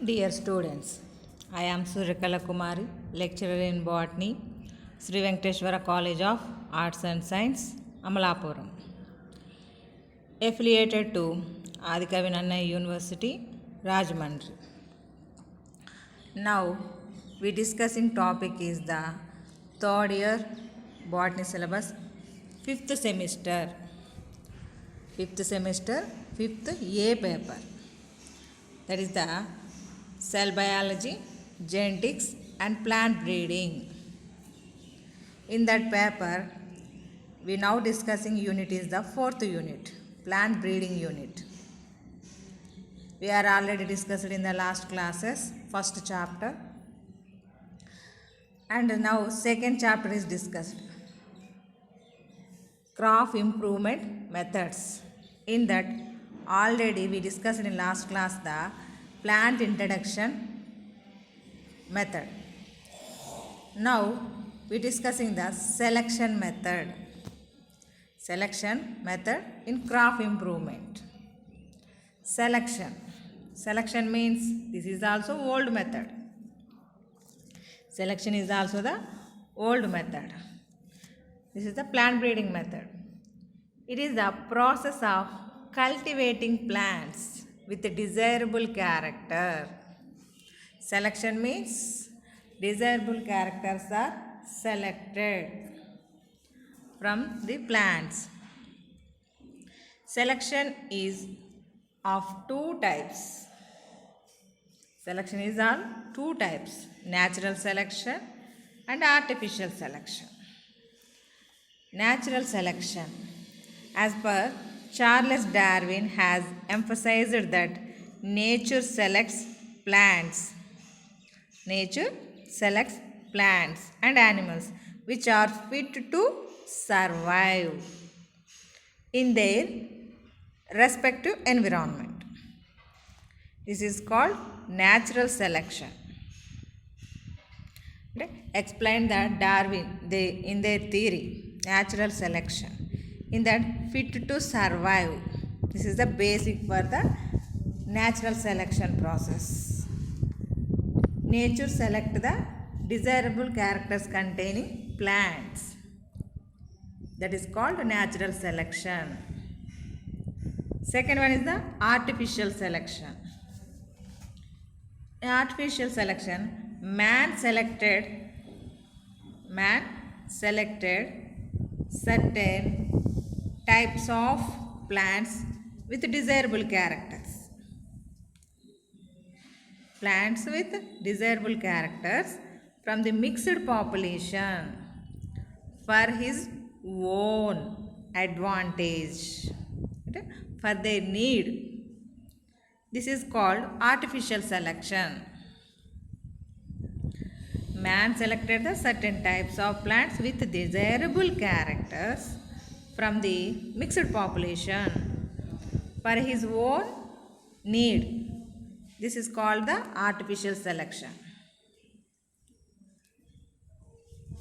Dear students, I am Suryakala Kumari, lecturer in botany, Sri Venkateshwara College of Arts and Science, Amalapuram, affiliated to Adikavi Nannaya University, Rajahmundry. Now, we discussing topic is the third year botany syllabus, fifth semester, fifth A paper. That is the cell biology, genetics and plant breeding. In that paper, we now discussing unit is the fourth unit, plant breeding unit. We are already discussed in the last classes, first chapter. And now second chapter is discussed. Crop improvement methods. In that already we discussed in last class the plant introduction method. Now we discussing the selection method. Selection method in crop improvement. Selection means this is also old method. Selection is also the old method. This is the plant breeding method. It is the process of cultivating plants with a desirable character. Selection means desirable characters are selected from the plants. Selection is of two types. Selection is on two types, natural selection and artificial selection. Natural selection. As per Charles Darwin has emphasized that nature selects plants. Nature selects plants and animals which are fit to survive in their respective environment. This is called natural selection. Explain that Darwin in their theory, natural selection. In that fit to survive. This is the basic for the natural selection process. Nature select the desirable characters containing plants. That is called natural selection. Second one is the artificial selection. In artificial selection, man selected certain types of plants with desirable characters. Plants with desirable characters from the mixed population for his own advantage, for their need. This is called artificial selection. Man selected the certain types of plants with desirable characters from the mixed population for his own need. This is called the artificial selection.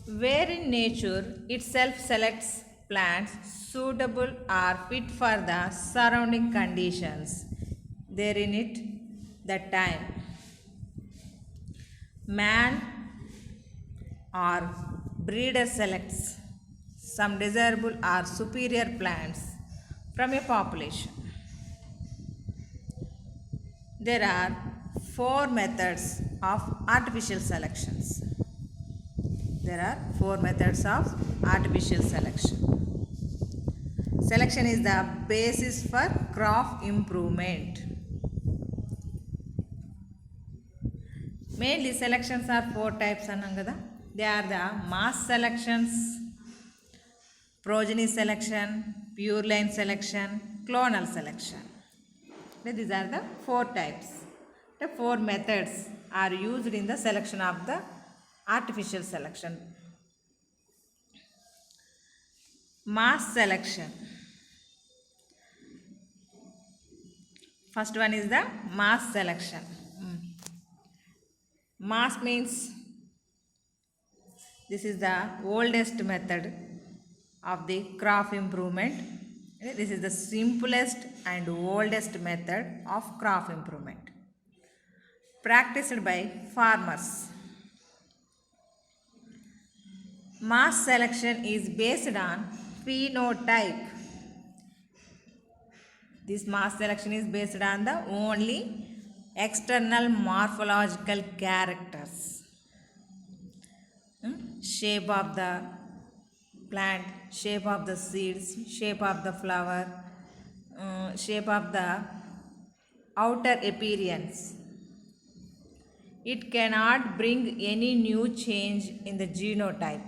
Wherein nature itself selects plants suitable or fit for the surrounding conditions there in it that time. Man or breeder selects some desirable or superior plants from a population. There are four methods of artificial selections. There are four methods of artificial selection. Selection is the basis for crop improvement. Mainly selections are four types. They are the mass selections, progeny selection, pure line selection, clonal selection. These are the four types. The four methods are used in the selection of the artificial selection. Mass selection. First one is the mass selection. Mass means this is the oldest method of the crop improvement. This is the simplest and oldest method of crop improvement. practiced by farmers. Mass selection is based on phenotype. This mass selection is based on the only external morphological characters. Shape of the plant, shape of the seeds, shape of the flower, shape of the outer appearance. It cannot bring any new change in the genotype.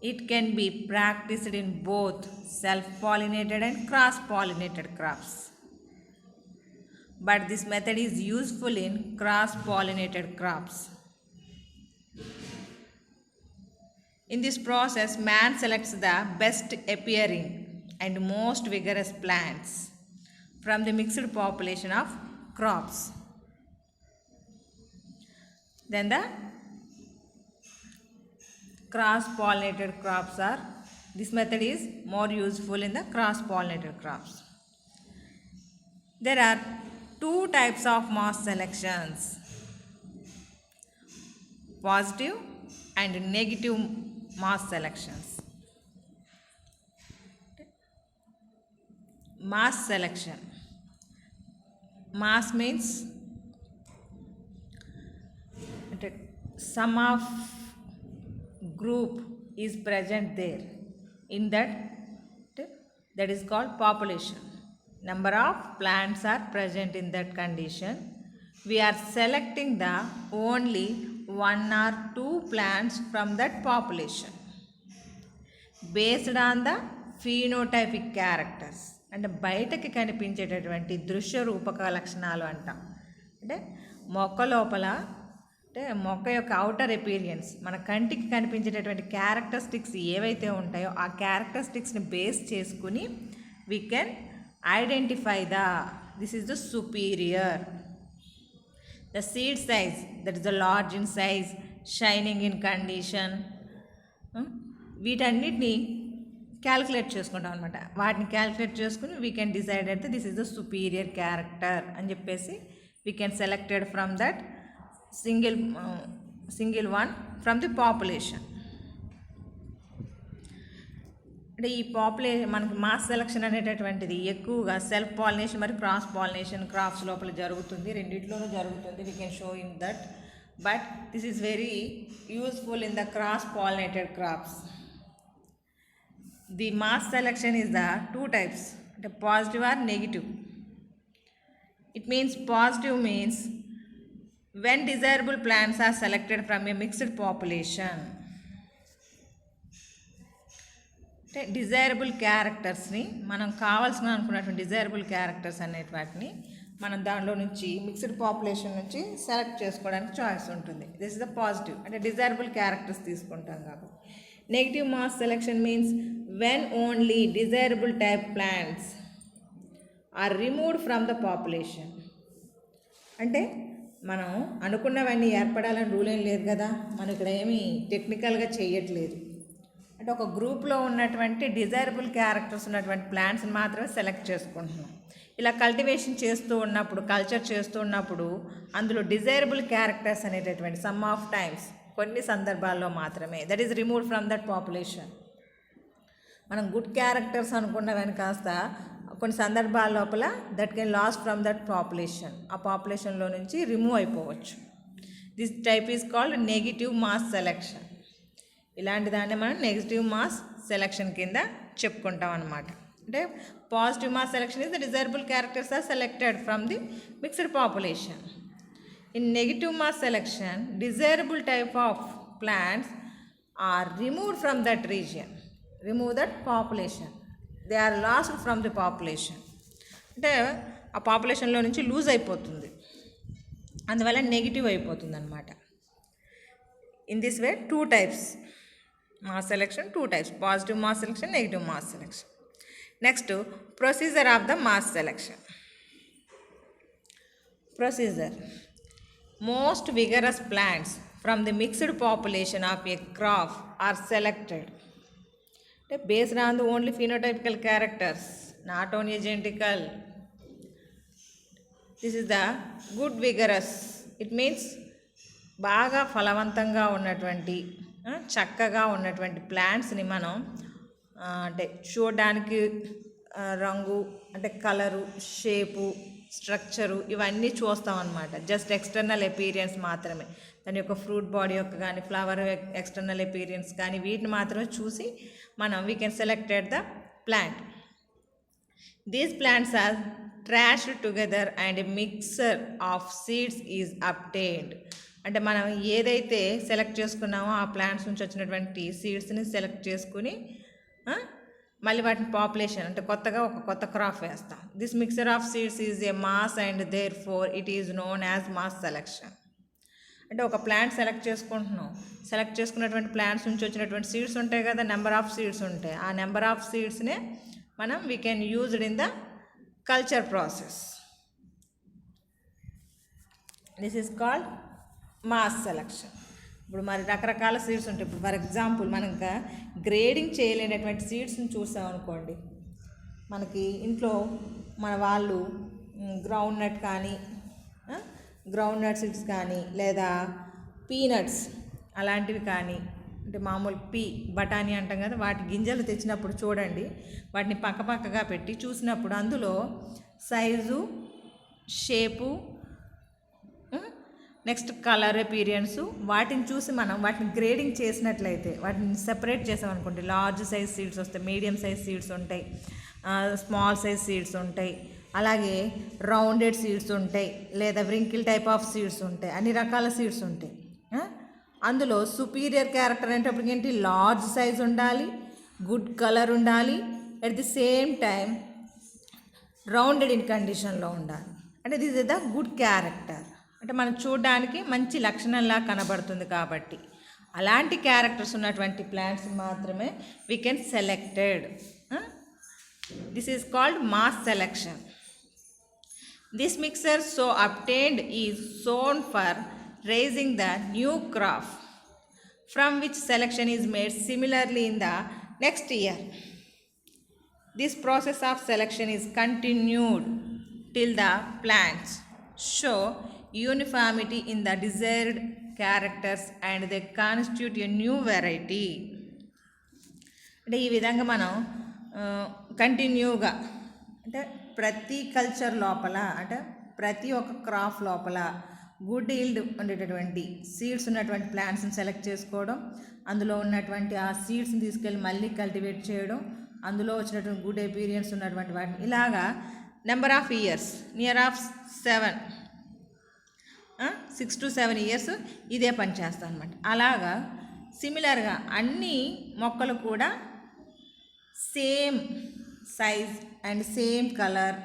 It can be practiced in both self-pollinated and cross-pollinated crops. But this method is useful in cross-pollinated crops. In this process, man selects the best appearing and most vigorous plants from the mixed population of crops. Then the cross-pollinated crops are, this method is more useful in the cross-pollinated crops. There are two types of mass selections, positive and negative mass selections. Mass selection. Mass means sum of group is present there. In that is called population. Number of plants are present in that condition. We are selecting the only one or two plants from that population based on the phenotypic characters. అంటే బయటకి కనిపించేటటువంటి దృశ్య రూపక లక్షణాలు అంటాం. అంటే మొక్క లోపల అంటే మొక్క యొక్క అవుటర్ అపీరియన్స్, మన కంటికి కనిపించేటటువంటి క్యారెక్టరిస్టిక్స్ ఏవైతే ఉంటాయో ఆ క్యారెక్టరిస్టిక్స్ని బేస్ చేసుకుని we can identify this is the superior. The seed size, that is the large in size, shining in condition, వీటన్నిటిని క్యాలిక్యులేట్ చేసుకుంటాం అనమాట. వాటిని క్యాలిక్యులేట్ చేసుకుని వీ కెన్ డిసైడ్ అయితే this is the superior character అని చెప్పేసి we can selected from that single one from the population. అంటే ఈ మనకి మాస్ సెలక్షన్ అనేటటువంటిది ఎక్కువగా సెల్ఫ్ పాలినేషన్ మరియు క్రాస్ పాలినేషన్ క్రాప్స్ లోపల జరుగుతుంది, రెండిట్లోనూ జరుగుతుంది. We can show in that, but this is very useful in the cross pollinated crops. The mass selection is the two types, అంటే positive or negative. It means positive means when desirable plants are selected from a mixed population. అంటే desirable క్యారెక్టర్స్ని మనం కావాల్సిన అనుకున్నటువంటి desirable characters అనే వాటిని మనం దానిలో నుంచి మిక్స్డ్ పాపులేషన్ నుంచి సెలెక్ట్ చేసుకోవడానికి చాయిస్ ఉంటుంది. దిస్ ఇస్ ద పాజిటివ్, అంటే డిజైరబుల్ క్యారెక్టర్స్ తీసుకుంటాం కాబట్టి. Negative mass selection means when only desirable type plants are removed from the population. అంటే మనం అనుకున్నవన్నీ ఏర్పడాలని రూల్ ఏం లేదు కదా, మనం ఇక్కడ ఏమీ టెక్నికల్గా చేయట్లేదు. అంటే ఒక గ్రూప్లో ఉన్నటువంటి డిజైరబుల్ క్యారెక్టర్స్ ఉన్నటువంటి ప్లాంట్స్ని మాత్రమే సెలెక్ట్ చేసుకుంటున్నాం. ఇలా కల్టివేషన్ చేస్తూ ఉన్నప్పుడు, కల్చర్ చేస్తూ ఉన్నప్పుడు అందులో డిజైరబుల్ క్యారెక్టర్స్ అనేటటువంటి సమ్ ఆఫ్ టైమ్స్ కొన్ని సందర్భాల్లో మాత్రమే that is removed from that population. మనం గుడ్ క్యారెక్టర్స్ అనుకున్నవని కాస్త కొన్ని సందర్భాల లోపల that can loss from that population, ఆ పాపులేషన్లో నుంచి రిమూవ్ అయిపోవచ్చు. This type is called negative mass selection. ఇలాంటి దాన్ని మనం నెగిటివ్ మాస్ సెలెక్షన్ కింద చెప్పుకుంటాం అన్నమాట. అంటే positive mass selection is the desirable characters are selected from the mixed population. In negative mass selection desirable type of plants are removed from that region, remove that population, they are lost from the population. అంటే ఆ పాపులేషన్లో నుంచి loose అయిపోతుంది, అందువల్ల negative అయిపోతుంది అనమాట. In this way two types mass selection, two types, positive mass selection, negative mass selection. Next procedure of the mass selection. Procedure: most vigorous plants from the mixed population of a crop are selected. అంటే based on the only phenotypical characters, not only genetical. This is the good vigorous. It means బాగా ఫలవంతంగా ఉన్నటువంటి చక్కగా ఉన్నటువంటి ప్లాంట్స్ని మనం అంటే చూడడానికి రంగు అంటే కలరు, షేపు, స్ట్రక్చరు ఇవన్నీ చూస్తాం అన్నమాట. జస్ట్ ఎక్స్టర్నల్ అపీరియన్స్ మాత్రమే, దాని యొక్క ఫ్రూట్ బాడీ యొక్క కానీ ఫ్లవర్ ఎక్స్టర్నల్ అపీరియన్స్ కానీ వీటిని మాత్రమే చూసి మనం we can selected the plant. These plants are threshed together and mixer of seeds is obtained. అంటే మనం ఏదైతే సెలెక్ట్ చేసుకున్నామో ఆ ప్లాంట్స్ నుంచి వచ్చినటువంటి సీడ్స్ని సెలెక్ట్ చేసుకుని మళ్ళీ వాటిని పాపులేషన్ అంటే కొత్తగా ఒక కొత్త క్రాప్ వేస్తాం. This mixture of seeds is a mass and therefore it is known as mass selection. అంటే ఒక ప్లాంట్ సెలెక్ట్ చేసుకుంటున్నాం, సెలెక్ట్ చేసుకున్నటువంటి ప్లాంట్స్ నుంచి వచ్చినటువంటి సీడ్స్ ఉంటాయి కదా, నెంబర్ ఆఫ్ సీడ్స్ ఉంటాయి. ఆ నెంబర్ ఆఫ్ సీడ్స్నే మనం we can used in the culture process. This is called mass selection. ఇప్పుడు మరి రకరకాల సీడ్స్ ఉంటాయి. ఇప్పుడు ఫర్ ఎగ్జాంపుల్ మనం ఇంకా గ్రేడింగ్ చేయలేనటువంటి సీడ్స్ని చూసామనుకోండి, మనకి ఇంట్లో మన వాళ్ళు గ్రౌండ్ నట్ కానీ గ్రౌండ్ నట్ సీడ్స్ కానీ లేదా పీనట్స్ అలాంటివి కానీ అంటే మామూలు బఠానీ అంటాం కదా, వాటి గింజలు తెచ్చినప్పుడు చూడండి, వాటిని పక్కపక్కగా పెట్టి చూసినప్పుడు అందులో size, shape, next colour appearance వాటిని చూసి మనం వాటిని గ్రేడింగ్ చేసినట్లయితే వాటిని సెపరేట్ చేసామనుకోండి, లార్జ్ సైజ్ సీడ్స్ వస్తాయి, మీడియం సైజ్ సీడ్స్ ఉంటాయి, స్మాల్ సైజ్ సీడ్స్ ఉంటాయి, అలాగే రౌండెడ్ సీడ్స్ ఉంటాయి, లేదా వ్రింకిల్ టైప్ ఆఫ్ సీడ్స్ ఉంటాయి, అన్ని రకాల సీడ్స్ ఉంటాయి. అందులో సుపీరియర్ క్యారెక్టర్ అనేటప్పటికి ఏంటి, లార్జ్ సైజ్ ఉండాలి, గుడ్ కలర్ ఉండాలి, at the same time rounded in కండిషన్లో ఉండాలి. అంటే this is the good character. అంటే మనం చూడడానికి మంచి లక్షణంలా కనబడుతుంది కాబట్టి అలాంటి క్యారెక్టర్స్ ఉన్నటువంటి ప్లాంట్స్ మాత్రమే we can selected. This is called mass selection. This mixture so obtained is sown for raising the new crop from which selection is made similarly in the next year. This process of selection is continued till the plants show uniformity in the desired characters and they constitute a new variety. అంటే ఈ విధంగా మనం కంటిన్యూగా అంటే ప్రతి culture లోపల అంటే ప్రతి ఒక్క క్రాప్ లోపల గుడ్ ఈల్డ్ ఉండేటటువంటి సీడ్స్ ఉన్నటువంటి ప్లాంట్స్ని సెలెక్ట్ చేసుకోవడం, అందులో ఉన్నటువంటి ఆ సీడ్స్ని తీసుకెళ్ళి మళ్ళీ కల్టివేట్ చేయడం, అందులో వచ్చినటువంటి గుడ్ ఎపీరియన్స్ ఉన్నటువంటి వాటిని ఇలాగా number of years near of 6 to 7 years ఇదే పని చేస్తాం అనమాట. అలాగా సిమిలర్గా అన్ని మొక్కలు కూడా same size and same colour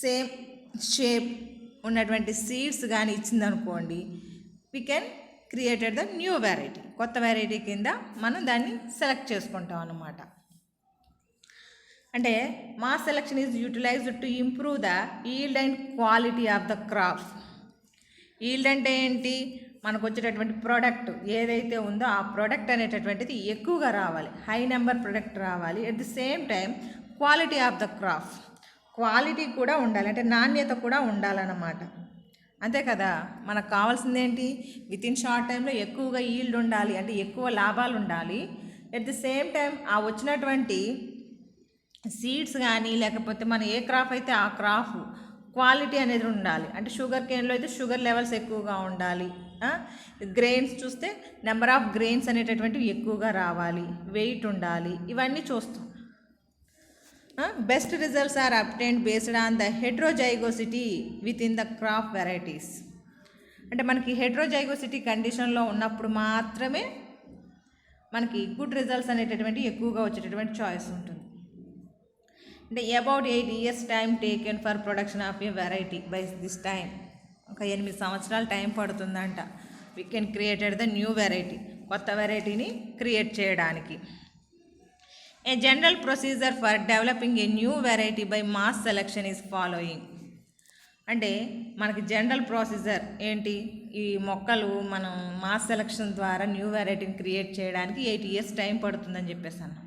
same shape ఉన్నటువంటి సీడ్స్ కానీ ఇచ్చిందనుకోండి, we can created the new variety. కొత్త వెరైటీ కింద మనం దాన్ని సెలెక్ట్ చేసుకుంటాం అన్నమాట. అంటే mass selection is utilized to improve the yield and quality of the crop. Yield అంటే ఏంటి, మనకు వచ్చేటటువంటి ప్రోడక్ట్ ఏదైతే ఉందో ఆ ప్రోడక్ట్ అనేటటువంటిది ఎక్కువగా రావాలి, హై నెంబర్ ప్రోడక్ట్ రావాలి. At the same time quality of the crop, quality కూడా ఉండాలి, అంటే నాణ్యత కూడా ఉండాలన్నమాట. అంతే కదా, మనకు కావాల్సింది ఏంటి, విత్ ఇన్ షార్ట్ టైంలో ఎక్కువగా ఈల్డ్ ఉండాలి, అంటే ఎక్కువ లాభాలు ఉండాలి. ఎట్ ది సేమ్ టైం ఆ వచ్చినటువంటి సీడ్స్ కానీ లేకపోతే మన ఏ క్రాప్ అయితే ఆ క్రాప్ క్వాలిటీ అనేది ఉండాలి. అంటే షుగర్ కేన్లో అయితే షుగర్ లెవెల్స్ ఎక్కువగా ఉండాలి, గ్రెయిన్స్ చూస్తే నెంబర్ ఆఫ్ గ్రెయిన్స్ అనేటటువంటివి ఎక్కువగా రావాలి, వెయిట్ ఉండాలి, ఇవన్నీ చూస్తాం. Best results are obtained based on the heterozygosity within the crop varieties. అంటే మనకి హెట్రోజైగోసిటీ కండిషన్లో ఉన్నప్పుడు మాత్రమే మనకి గుడ్ రిజల్ట్స్ అనేటటువంటి ఎక్కువగా వచ్చేటటువంటి చాయిస్ ఉంటుంది. అంటే about 8 years time taken for production of A variety. By this time ఒక 8 సంవత్సరాలు టైం పడుతుందంట we can created the new variety, కొత్త వెరైటీని క్రియేట్ చేయడానికి. A general procedure for developing a new variety by mass selection is following. అంటే మనకి general procedure ఏంటి, ఈ మొక్కలు మనం మాస్ సెలెక్షన్ ద్వారా న్యూ వెరైటీని క్రియేట్ చేయడానికి 8 years టైం పడుతుందని చెప్పేసాను.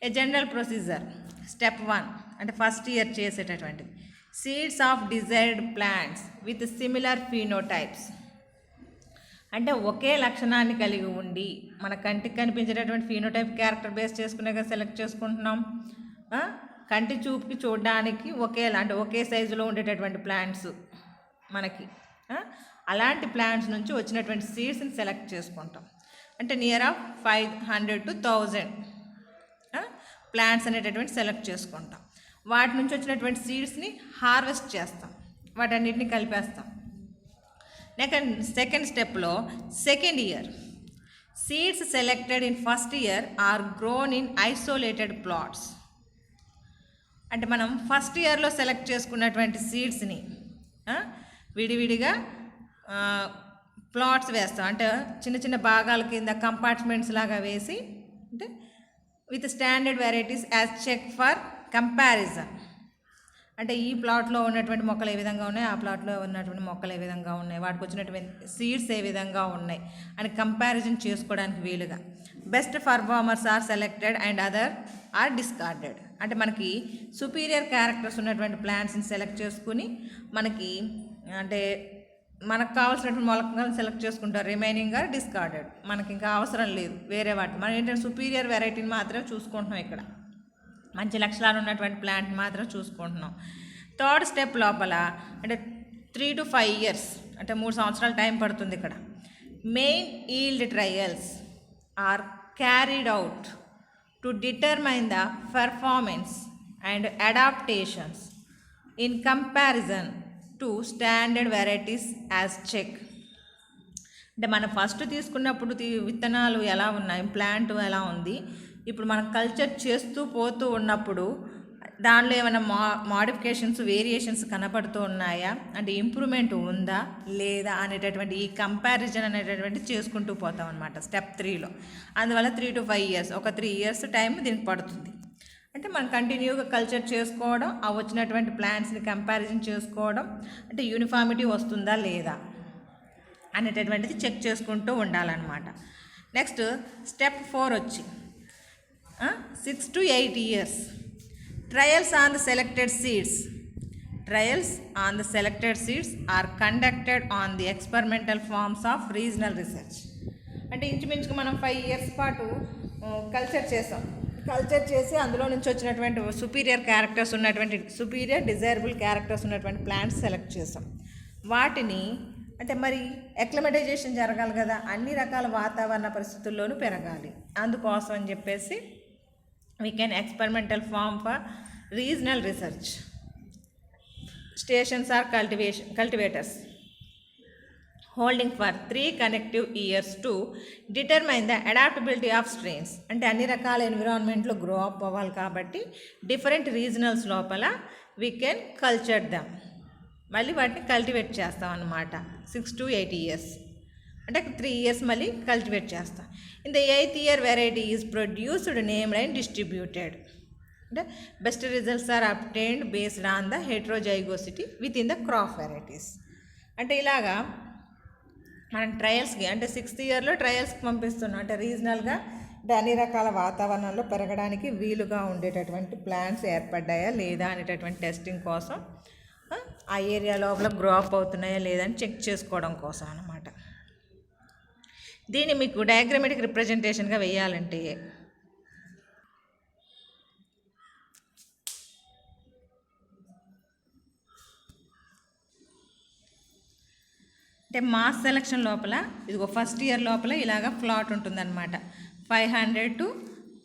ఏ జనరల్ ప్రొసీజర్. స్టెప్ 1 అంటే ఫస్ట్ ఇయర్ చేసేటటువంటిది. Seeds of desired plants with similar phenotypes, అంటే ఒకే లక్షణాన్ని కలిగి ఉండి మన కంటికి కనిపించేటటువంటి ఫీనోటైప్ క్యారెక్టర్ బేస్ చేసుకునే సెలెక్ట్ చేసుకుంటున్నాం. కంటి చూపుకి చూడడానికి ఒకేలా అంటే ఒకే సైజులో ఉండేటటువంటి ప్లాంట్స్ మనకి, అలాంటి ప్లాంట్స్ నుంచి వచ్చినటువంటి సీడ్స్ని సెలెక్ట్ చేసుకుంటాం. అంటే నియర్ ఆఫ్ 500 to 1000 ప్లాంట్స్ అనేటటువంటి సెలెక్ట్ చేసుకుంటాం. వాటి నుంచి వచ్చినటువంటి సీడ్స్ని హార్వెస్ట్ చేస్తాం, వాటన్నిటిని కలిపేస్తాం. సెకండ్ స్టెప్లో second year seeds selected in first year are grown in isolated plots. అంటే మనం ఫస్ట్ ఇయర్లో సెలెక్ట్ చేసుకున్నటువంటి సీడ్స్ని విడివిడిగా ప్లాట్స్ వేస్తాం, అంటే చిన్న చిన్న భాగాల కింద కంపార్ట్మెంట్స్ లాగా వేసి, అంటే with standard varieties as check for comparison. అంటే ఈ ప్లాట్లో ఉన్నటువంటి మొక్కలు ఏ విధంగా ఉన్నాయి, ఆ ప్లాట్లో ఉన్నటువంటి మొక్కలు ఏ విధంగా ఉన్నాయి, వాటికి వచ్చినటువంటి సీడ్స్ ఏ విధంగా ఉన్నాయి అని కంపారిజన్ చేసుకోవడానికి వీలుగా. Best performers are selected and other are discarded. అంటే మనకి సుపీరియర్ క్యారెక్టర్స్ ఉన్నటువంటి ప్లాంట్స్ని సెలెక్ట్ చేసుకుని మనకి అంటే మనకు కావాల్సినటువంటి మొలకలను సెలెక్ట్ చేసుకుంటారు. రిమైనింగ్ ఆర్ డిస్కార్డెడ్, మనకి ఇంకా అవసరం లేదు వేరే వాటి. మనం ఏంటంటే సుపీరియర్ వెరైటీని మాత్రమే చూసుకుంటున్నాం, ఇక్కడ మంచి లక్షణాలు ఉన్నటువంటి ప్లాంట్ని మాత్రం చూసుకుంటున్నాం. థర్డ్ స్టెప్ లోపల అంటే 3 to 5 years, అంటే 3 సంవత్సరాల టైం పడుతుంది ఇక్కడ. Main yield trials are carried out to determine the performance and adaptations in comparison to standard varieties as check. అంటే మనం ఫస్ట్ తీసుకున్నప్పుడు విత్తనాలు ఎలా ఉన్నాయి, ప్లాంట్ ఎలా ఉంది, ఇప్పుడు మనం కల్చర్ చేస్తూ పోతూ ఉన్నప్పుడు దానిలో ఏమైనా మోడిఫికేషన్స్ వేరియేషన్స్ కనపడుతూ ఉన్నాయా, అంటే ఇంప్రూవ్మెంట్ ఉందా లేదా అనేటటువంటి ఈ కంపారిజన్ అనేటటువంటి చేసుకుంటూ పోతాం అనమాట స్టెప్ 3లో. అందువల్ల 3 to 5 years, ఒక 3 years టైం దీనికి పడుతుంది. అంటే మనం కంటిన్యూగా కల్చర్ చేసుకోవడం, ఆ వచ్చినటువంటి ప్లాంట్స్ని కంపారిజన్ చేసుకోవడం, అంటే యూనిఫామిటీ వస్తుందా లేదా అనేటటువంటిది చెక్ చేసుకుంటూ ఉండాలన్నమాట. నెక్స్ట్ స్టెప్ 4 వచ్చి 6 to 8 years trials on the selected seeds. Trials on the selected seeds are conducted on the experimental forms of regional research. అంటే ఇంచుమించుగా మనం 5 years పాటు కల్చర్ చేసి అందులో నుంచి వచ్చినటువంటి సుపీరియర్ క్యారెక్టర్స్ ఉన్నటువంటి సుపీరియర్ డిజైరబుల్ క్యారెక్టర్స్ ఉన్నటువంటి ప్లాంట్స్ సెలెక్ట్ చేస్తాం. వాటిని అంటే మరి అక్లిమటైజేషన్ జరగాలి కదా, అన్ని రకాల వాతావరణ పరిస్థితుల్లోనూ పెరగాలి. అందుకోసం అని చెప్పేసి we can experimental form for regional research. Stations are cultivators holding for 3 consecutive years to determine the adaptability of strains. అంటే అన్ని రకాల ఎన్విరాన్మెంట్లో గ్రో అప్ అవ్వాలి కాబట్టి డిఫరెంట్ రీజనల్స్ లోపల we can culture them, మళ్ళీ వాటిని కల్టివేట్ చేస్తాం అన్నమాట. 6 to 8 years, అంటే 3 years మళ్ళీ కల్టివేట్ చేస్తాం. In the 8th year variety is produced, named and distributed. అంటే best results are obtained based on the heterozygosity within the crop varieties. అంటే ఇలాగా మనం ట్రయల్స్కి అంటే 6th yearలో ట్రయల్స్కి పంపిస్తున్నాం. అంటే రీజనల్గా అంటే అన్ని రకాల వాతావరణంలో పెరగడానికి వీలుగా ఉండేటటువంటి ప్లాంట్స్ ఏర్పడ్డాయా లేదా అనేటటువంటి టెస్టింగ్ కోసం, ఆ ఏరియా లోపల గ్రో అప్ అవుతున్నాయా లేదా అని చెక్ చేసుకోవడం కోసం అన్నమాట. దీన్ని మీకు డయాగ్రమెటిక్ రిప్రజెంటేషన్గా వేయాలంటే అంటే మాస్ సెలక్షన్ లోపల ఇదిగో ఫస్ట్ ఇయర్ లోపల ఇలాగ ప్లాట్ ఉంటుందన్నమాట. 500 to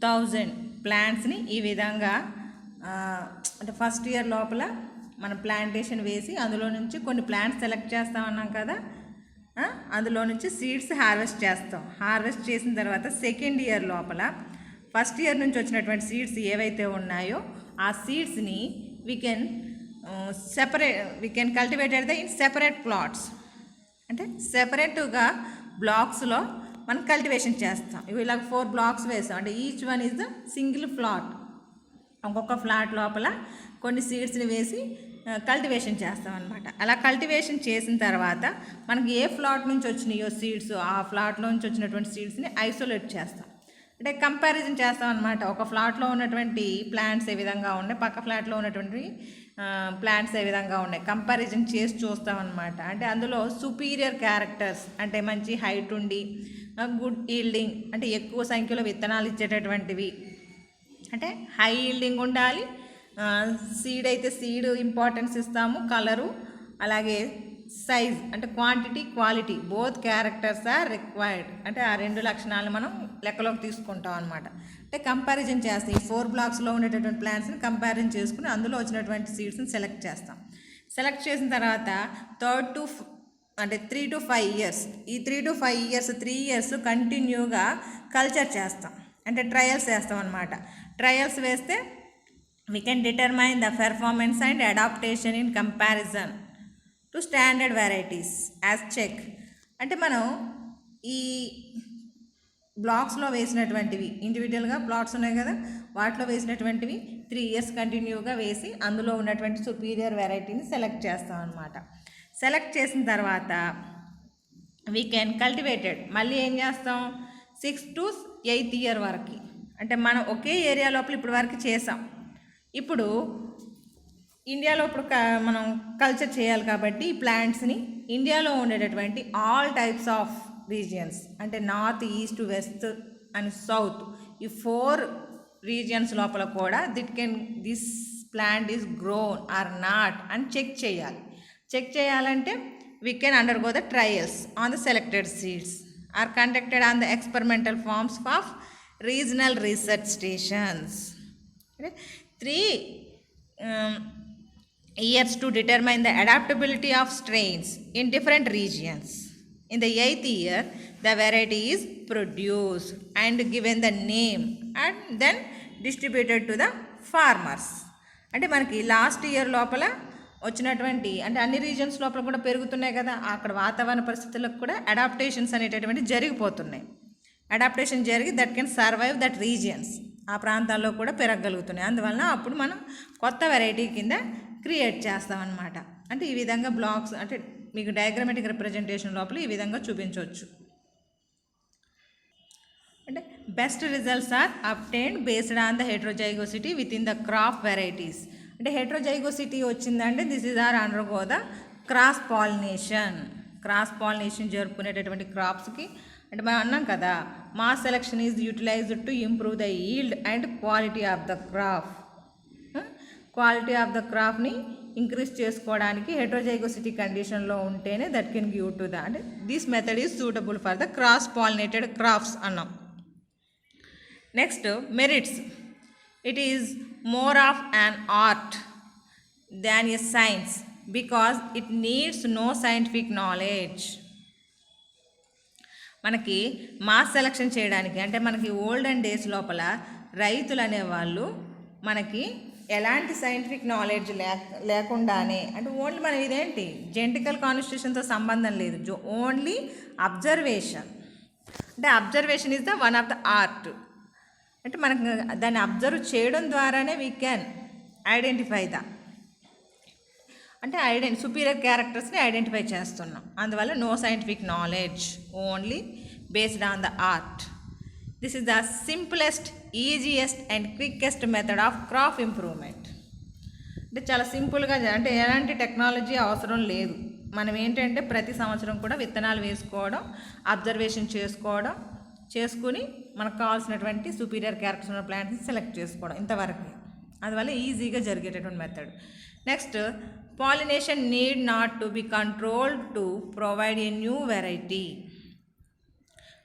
1000 ప్లాంట్స్ని ఈ విధంగా అంటే ఫస్ట్ ఇయర్ లోపల మనం ప్లాంటేషన్ వేసి అందులో నుంచి కొన్ని ప్లాంట్స్ సెలెక్ట్ చేస్తామన్నాం కదా, అందులో నుంచి సీడ్స్ హార్వెస్ట్ చేస్తాం. హార్వెస్ట్ చేసిన తర్వాత సెకండ్ ఇయర్ లోపల ఫస్ట్ ఇయర్ నుంచి వచ్చినటువంటి సీడ్స్ ఏవైతే ఉన్నాయో ఆ సీడ్స్ని we can cultivated in separate plots. అంటే సెపరేట్గా బ్లాక్స్లో మనం కల్టివేషన్ చేస్తాం. ఇవి ఇలాగ 4 blocks వేస్తాం. అంటే each one is the single plot. ఒక్కొక్క ఫ్లాట్ లోపల కొన్ని సీడ్స్ని వేసి కల్టివేషన్ చేస్తాం అనమాట. అలా కల్టివేషన్ చేసిన తర్వాత మనకి ఏ ఫ్లాట్ నుంచి వచ్చినాయో సీడ్స్, ఆ ఫ్లాట్లో నుంచి వచ్చినటువంటి సీడ్స్ని ఐసోలేట్ చేస్తాం. అంటే కంపారిజన్ చేస్తాం అనమాట. ఒక ఫ్లాట్లో ఉన్నటువంటి ప్లాంట్స్ ఏ విధంగా ఉన్నాయి, పక్క ఫ్లాట్లో ఉన్నటువంటి ప్లాంట్స్ ఏ విధంగా ఉన్నాయి, కంపారిజన్ చేసి చూస్తాం అనమాట. అంటే అందులో సుపీరియర్ క్యారెక్టర్స్ అంటే మంచి హైట్ ఉండి, గుడ్ ఈల్డింగ్ అంటే ఎక్కువ సంఖ్యలో విత్తనాలు ఇచ్చేటటువంటివి, అంటే హై ఈల్డింగ్ ఉండాలి. సీడ్ అయితే సీడ్ ఇంపార్టెన్స్ ఇస్తాము, కలరు, అలాగే సైజ్ అంటే quantity quality both characters are required. అంటే ఆ 2 లక్షణాలు మనం లెక్కలోకి తీసుకుంటాం అనమాట. అంటే కంపారిజన్ చేస్తాం. ఈ 4 బ్లాక్స్లో ఉండేటటువంటి ప్లాంట్స్ని కంపారిజన్ చేసుకుని అందులో వచ్చినటువంటి సీడ్స్ని సెలెక్ట్ చేస్తాం. సెలెక్ట్ చేసిన తర్వాత 3 to 5 years, ఈ 3 to 5 years 3 years కంటిన్యూగా కల్చర్ చేస్తాం, అంటే ట్రయల్స్ వేస్తాం అనమాట. ట్రయల్స్ వేస్తే we can determine the performance and adaptation in comparison to standard varieties as check. అంటే మనం ఈ బ్లాక్స్లో వేసినటువంటివి ఇండివిజువల్గా ప్లాట్స్ ఉన్నాయి కదా, వాటిలో వేసినటువంటివి 3 years కంటిన్యూగా వేసి అందులో ఉన్నటువంటి సుపీరియర్ వెరైటీని సెలెక్ట్ చేస్తాం అనమాట. సెలెక్ట్ చేసిన తర్వాత వీ కెన్ కల్టివేటెడ్ మళ్ళీ ఏం చేస్తాం 6 to 8 year వరకు. అంటే మనం ఒకే ఏరియా లోపల ఇప్పుడు వరకు చేసాం. ఇప్పుడు ఇండియాలో ఇప్పుడు మనం కల్చర్ చేయాలి కాబట్టి ఈ ప్లాంట్స్ని ఇండియాలో ఉండేటటువంటి ఆల్ టైప్స్ ఆఫ్ రీజియన్స్ అంటే north, east, west and south, ఈ 4 రీజియన్స్ లోపల కూడా this plant is grown or not అని చెక్ చేయాలి. చెక్ చేయాలంటే we can undergo the trials on the selected seeds are conducted on the experimental farms of regional research stations. 3 years to determine the adaptability of strains in different regions. In the 8th year, the variety is produced and given the name and then distributed to the farmers. అంటే మనకి last year లోపల వచ్చినటువంటి అంటే అన్ని reasons లోపల కూడా పెరుగుతున్నాయి కదా, అక్కడ వాతావరణ పరిస్థితులకు కూడా అడాప్టేషన్స్ అనేటటువంటి జరిగిపోతున్నాయి. అడాప్టేషన్ జరిగి that can survive that regions, ఆ ప్రాంతాల్లో కూడా పెరగగలుగుతున్నాయి. అందువలన అప్పుడు మనం కొత్త వెరైటీ కింద క్రియేట్ చేస్తామన్నమాట. అంటే ఈ విధంగా బ్లాక్స్ అంటే మీకు డయాగ్రమాటిక్ రిప్రజెంటేషన్ లోపల ఈ విధంగా చూపించవచ్చు. అంటే best results are obtained based on the heterozygosity within the crop varieties. అంటే హెట్రోజైగోసిటీ వచ్చిందంటే this is are undergo the cross pollination. Cross pollination జరుపుకునేటటువంటి క్రాప్స్కి అంటే మనం అన్నాం కదా mass selection is utilized to improve the yield and quality of the crop. Quality of the క్రాప్ని increase చేసుకోవడానికి హెట్రోజైగోసిటీ కండిషన్లో ఉంటేనే that can give to the అంటే this method is suitable for the cross pollinated crops అన్నాం. Next merits. It is more of an art than a science because it needs no scientific knowledge. మనకి mass selection చేయడానికి అంటే మనకి olden days లోపల రైతులు అనేవాళ్ళు మనకి ఎలాంటి సైంటిఫిక్ నాలెడ్జ్ లేకుండానే అంటే ఓన్లీ మనం ఇదేంటి జెనెటికల్ కాన్స్టిట్యూషన్తో సంబంధం లేదు, ఓన్లీ అబ్జర్వేషన్. అంటే observation is the one of the art. అంటే మనకు దాన్ని అబ్జర్వ్ చేయడం ద్వారానే వీ క్యాన్ ఐడెంటిఫై ద అంటే సుపీరియర్ క్యారెక్టర్స్ని ఐడెంటిఫై చేస్తున్నాం. అందువల్ల no scientific knowledge, only based on the art. This is the simplest, easiest and quickest method of crop improvement. అంటే చాలా సింపుల్గా అంటే ఎలాంటి టెక్నాలజీ అవసరం లేదు. మనం ఏంటంటే ప్రతి సంవత్సరం కూడా విత్తనాలు వేసుకోవడం, అబ్జర్వేషన్ చేసుకుని మనకు కావాల్సినటువంటి సుపీరియర్ క్యారెక్టర్స్ ఉన్న ప్లాంట్స్ని సెలెక్ట్ చేసుకోవడం ఇంతవరకు. అందువల్ల ఈజీగా జరిగేటటువంటి method. Next pollination need not to be controlled to provide a new variety.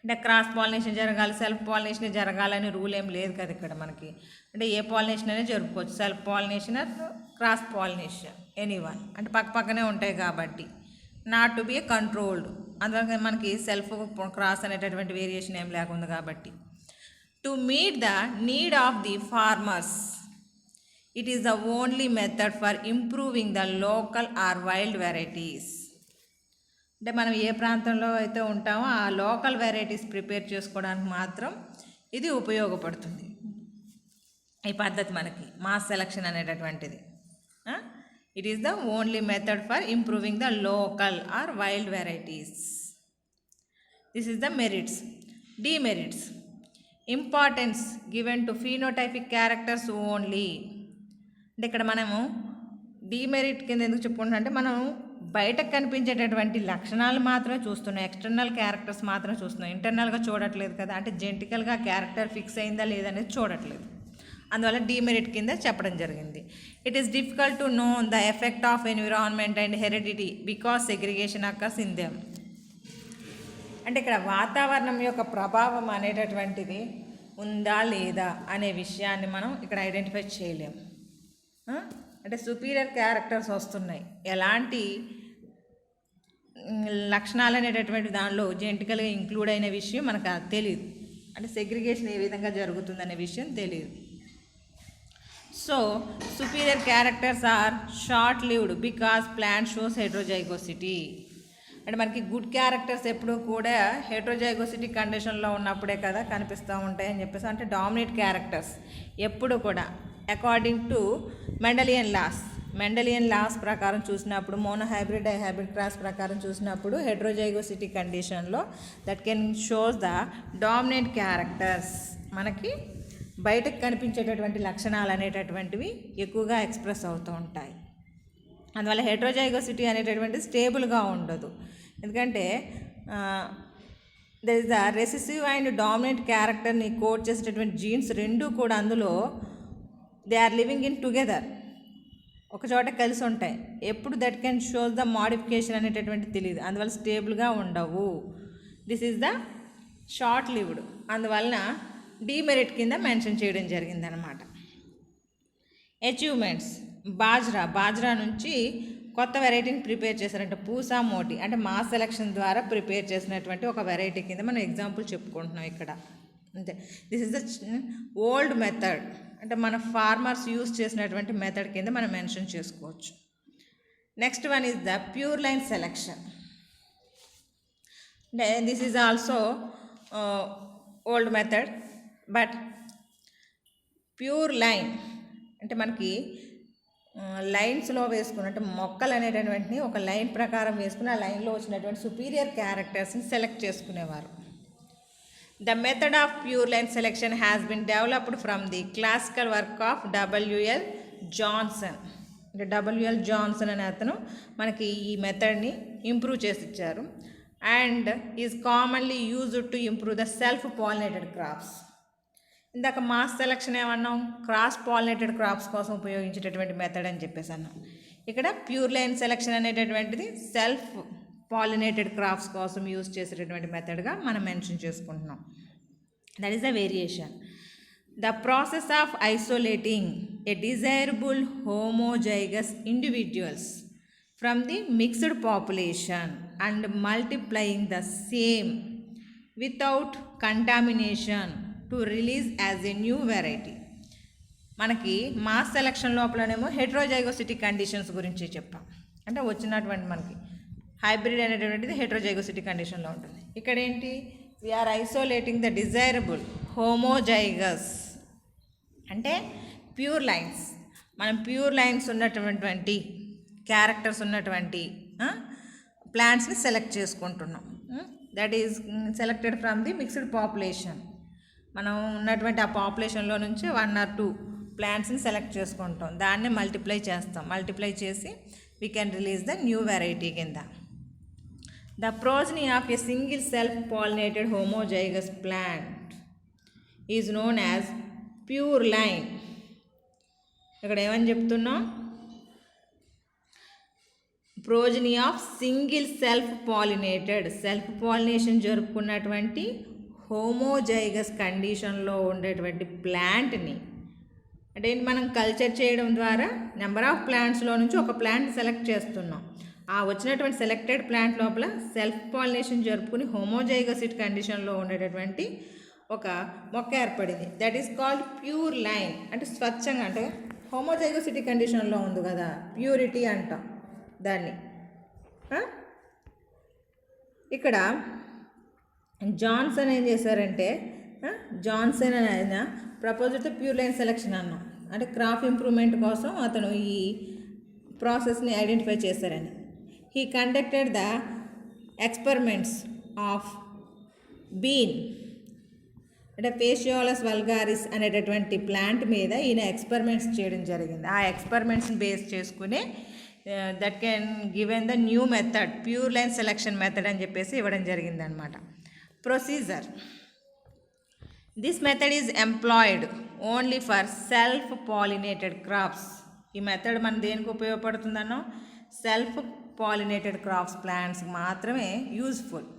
అంటే క్రాస్ పాలినేషన్ జరగాలి, సెల్ఫ్ పాలినేషన్ జరగాలని రూల్ ఏం లేదు కదా ఇక్కడ మనకి. అంటే ఏ పాలినేషన్ అనేది జరుపుకోవచ్చు, self pollination or cross pollination anyone, అంటే పక్కనే ఉంటాయి కాబట్టి. Not to be a controlled, అందువల్ల మనకి సెల్ఫ్ క్రాస్ అనేటటువంటి వేరియేషన్ ఏం లేకుండా కాబట్టి. To meet the need of the farmers, it is the only method for improving the local or wild varieties. అంటే మనం ఏ ప్రాంతంలో అయితే ఉంటామో ఆ లోకల్ వెరైటీస్ ప్రిపేర్ చేసుకోవడానికి మాత్రం ఇది ఉపయోగపడుతుంది ఈ పద్ధతి మనకి మాస్ సెలక్షన్ అనేటటువంటిది. It is the only method for improving the local or wild varieties. This is the merits. Demerits. Importance given to phenotypic characters only. అంటే ఇక్కడ మనము డీమెరిట్ కింద ఎందుకు చెప్పుకుంటున్నాం అంటే మనం బయటకు కనిపించేటటువంటి లక్షణాలు మాత్రమే చూస్తున్నాం, ఎక్స్టర్నల్ క్యారెక్టర్స్ మాత్రమే చూస్తున్నాం, ఇంటర్నల్గా చూడట్లేదు కదా. అంటే జెనెటికల్గా క్యారెక్టర్ ఫిక్స్ అయిందా లేదనేది చూడట్లేదు. అందువల్ల డీమెరిట్ కింద చెప్పడం జరిగింది. It is difficult to know the effect of environment and heredity because segregation occurs in them. అంటే ఇక్కడ వాతావరణం యొక్క ప్రభావం అనేటటువంటిది ఉందా లేదా అనే విషయాన్ని మనం ఇక్కడ ఐడెంటిఫై చేయలేము. అంటే సుపీరియర్ క్యారెక్టర్స్ వస్తున్నాయి, ఎలాంటి లక్షణాలు అనేటటువంటి దానిలో జెనెటికల్గా ఇంక్లూడ్ అయిన విషయం మనకు తెలియదు. అంటే సెగ్రిగేషన్ ఏ విధంగా జరుగుతుందనే విషయం తెలియదు. So superior characters are short lived because plant shows heterozygosity. అంటే మనకి గుడ్ క్యారెక్టర్స్ ఎప్పుడు కూడా హెట్రోజైగోసిటీ కండిషన్లో ఉన్నప్పుడే కదా కనిపిస్తూ ఉంటాయి అని చెప్పేసి. అంటే డామినేట్ క్యారెక్టర్స్ ఎప్పుడు కూడా అకార్డింగ్ టు మెండలియన్ లాస్ ప్రకారం చూసినప్పుడు, మోనోహైబ్రిడ్ డైహైబ్రిడ్ క్రాస్ ప్రకారం చూసినప్పుడు హెట్రోజైగోసిటీ కండిషన్లో that can shows the dominate characters. మనకి బయటకు కనిపించేటటువంటి లక్షణాలు అనేటటువంటివి ఎక్కువగా ఎక్స్ప్రెస్ అవుతూ ఉంటాయి. అందువల్ల హెట్రోజైగోసిటీ అనేటటువంటి స్టేబుల్గా ఉండదు. ఎందుకంటే there is the recessive and dominate క్యారెక్టర్ని కోడ్ చేసేటటువంటి జీన్స్ రెండు కూడా అందులో they are living in together, ఒక చోట కలిసి ఉంటాయి. ఎప్పుడు that can shows the modification అనేటటువంటి తెలియదు, అందువల్ల స్టేబుల్గా ఉండవు. This is the short lived, అందువలన డీమెరిట్ కింద మెన్షన్ చేయడం జరిగిందనమాట. అచీవ్మెంట్స్, బాజ్రా నుంచి కొత్త వెరైటీని ప్రిపేర్ చేశారంటే పూసా మోటి, అంటే మాస్ సెలక్షన్ ద్వారా ప్రిపేర్ చేసినటువంటి ఒక వెరైటీ కింద మనం ఎగ్జాంపుల్ చెప్పుకుంటున్నాం ఇక్కడ. అంతే, this is the old method, అంటే మన ఫార్మర్స్ యూస్ చేసినటువంటి మెథడ్ కింద మనం మెన్షన్ చేసుకోవచ్చు. Next one is the pure line selection. అంటే this is also old method, but pure line అంటే మనకి లైన్స్లో వేసుకుని, అంటే మొక్కలు అనేటటువంటిని ఒక లైన్ ప్రకారం వేసుకుని ఆ లైన్లో వచ్చినటువంటి సుపీరియర్ క్యారెక్టర్స్ని సెలెక్ట్ చేసుకునేవారు. The method of pure line selection has been developed from the classical work of W.L. Johnson. అంటే W.L. జాన్సన్ అనే అతను మనకి ఈ మెథడ్ని ఇంప్రూవ్ చేసి ఇచ్చారు. And is commonly used to improve the self pollinated crops. ఇందాక mass selection ఏమన్నాం, cross pollinated crops కోసం ఉపయోగించేటటువంటి మెథడ్ అని చెప్పేసి అన్నాం. ఇక్కడ ప్యూర్ లైన్ సెలక్షన్ అనేటటువంటిది సెల్ఫ్ పాలినేటెడ్ క్రాప్స్ కోసం యూజ్ చేసేటటువంటి మెథడ్గా మనం మెన్షన్ చేసుకుంటున్నాం. That is the variation. The process of isolating a desirable homozygous individuals from the mixed population and multiplying the same without contamination to release as a new variety. మనకి mass selection లోపలనేమో heterozygosity conditions గురించి చెప్పాం. అంటే వచ్చినటువంటి మనకి hybrid అనేటువంటిది heterozygosity కండిషన్లో ఉంటుంది. ఇక్కడ ఏంటి, we are isolating the desirable homozygous అంటే ప్యూర్ లైన్స్. మనం ప్యూర్ లైన్స్ ఉన్నటువంటి క్యారెక్టర్స్ ఉన్నటువంటి ప్లాంట్స్ని సెలెక్ట్ చేసుకుంటున్నాం. That is selected from the mixed population. మనం ఉన్నటువంటి ఆ పాపులేషన్లో నుంచి 1 or 2 ప్లాంట్స్ని సెలెక్ట్ చేసుకుంటాం, దాన్ని మల్టిప్లై చేస్తాం. మల్టిప్లై చేసి we can release the new variety కింద. The progeny of a single self pollinated homozygous plant is known as pure line. ఇక్కడ ఏమని చెప్తున్నాం, progeny of single self pollination జరుపుకున్నటువంటి హోమోజైగస్ కండిషన్లో ఉండేటువంటి ప్లాంట్ని అంటే మనం కల్చర్ చేయడం ద్వారా నెంబర్ ఆఫ్ ప్లాంట్స్లో నుంచి ఒక ప్లాంట్ సెలెక్ట్ చేస్తున్నాం. ఆ వచ్చినటువంటి సెలెక్టెడ్ ప్లాంట్ లోపల సెల్ఫ్ పాలినేషన్ జరుపుకుని హోమోజైగసిటీ కండిషన్లో ఉండేటటువంటి ఒక మొక్క ఏర్పడింది. That is called pure line. అంటే స్వచ్ఛంగా, అంటే హోమోజైగోసిటీ కండిషన్లో ఉంది కదా, ప్యూరిటీ అంటాం దాన్ని. ఇక్కడ జాన్సన్ ఏం చేశారంటే, జాన్సన్ అని ఆయన proposal to pure line selection అన్నాం. అంటే క్రాప్ ఇంప్రూవ్మెంట్ కోసం అతను ఈ ప్రాసెస్ని ఐడెంటిఫై చేశారని. He conducted the experiments of bean. అంటే ఫేషియోలస్ వల్గారిస్ అనేటటువంటి ప్లాంట్ మీద ఈయన ఎక్స్పెరిమెంట్స్ చేయడం జరిగింది. ఆ ఎక్స్పెరిమెంట్స్ని బేస్ చేసుకుని that can given the new method, pure line selection method అని చెప్పేసి ఇవ్వడం జరిగింది అనమాట. Procedure: this method is employed only for self pollinated crops. ఈ మెథడ్ మన దేనికి ఉపయోగపడుతుందనో సెల్ఫ్ పాలినేటెడ్ క్రాప్స్ ప్లాంట్స్ మాత్రమే useful.